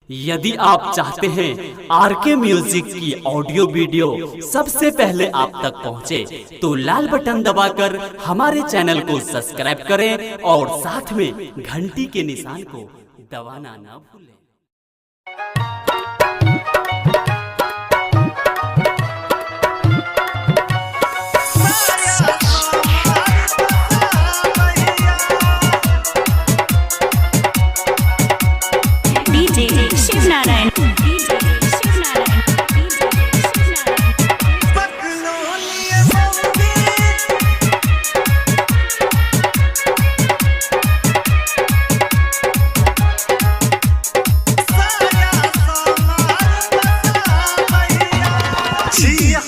यदि आप चाहते हैं आरके म्यूजिक की ऑडियो वीडियो सबसे पहले आप तक पहुंचे, तो लाल बटन दबाकर हमारे चैनल को सब्सक्राइब करें और साथ में घंटी के निशान को दबाना ना भूलें। शिवनारायण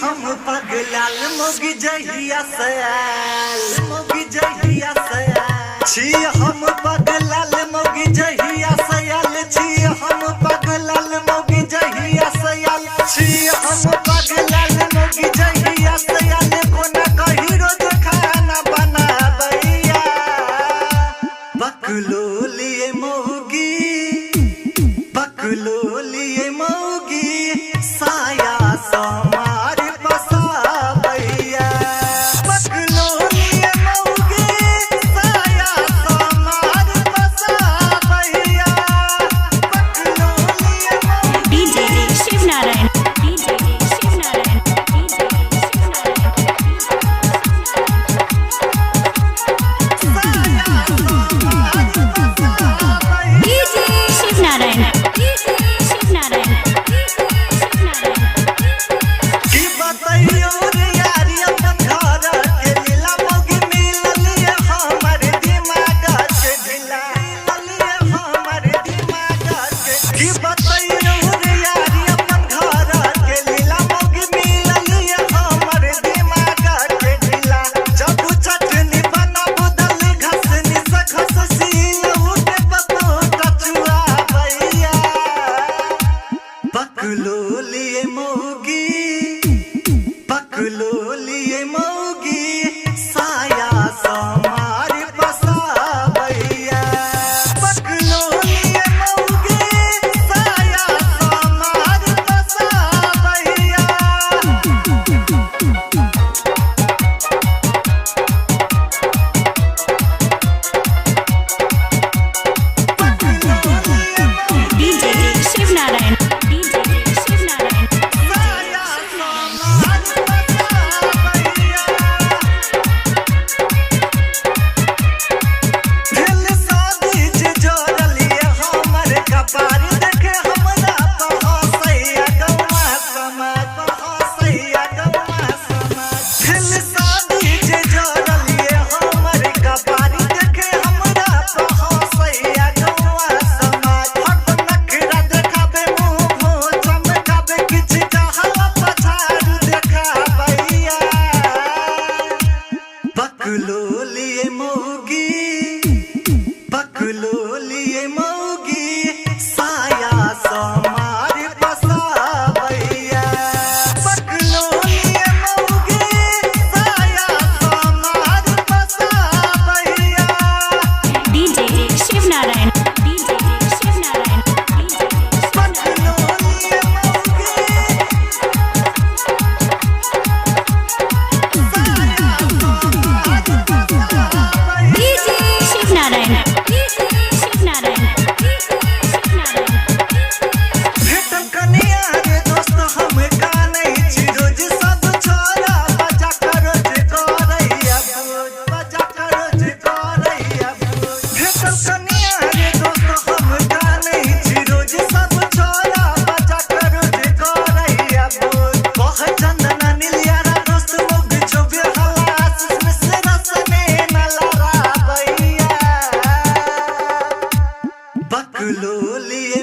हम पगलाल मोगी जहिया सयाल मोगी जहिया सयाल छी हम पगलाल मोगी जहिया सयाल छी हम पगलाल मोगी जहिया सयाल छी हम पगलाल मोगी जहिया सयाल कोना कही रोज खाना बनाबैया पकलो लिए मोगी पकलो लिए मोगी साया समार पसाबैया पकलो लिए मोगी साया समार पसाबैया पकलो लिए मोगी डीजे शिवनारायण पकलो लिए मोगी पकलो लिए मोगी साया समार पसाबैया पकलो लिए मोगी साया समार पसाबैया डीजे शिवनारायण पकलो लिए मोगी पकलो लिए मोगी साया समार पसाबैया पकलो लिए मोगी साया समार पसाबैया डीजे शिवनारायण पकलो लिए शिवनारायण भेटल कनिया रे दोस्त हम का नहीं छी रोज सब छोरा बजा करो जे करैया भोज बजा करो जे करैया भोज भेटल कनिया रे दोस्त हम का नहीं छी रोज सब छोरा बजा करो जे करैया भोज कह चंदना नीलियारा दोस्त मोग जोबे हलास से रसने न लड़ाबैया पकलो लिए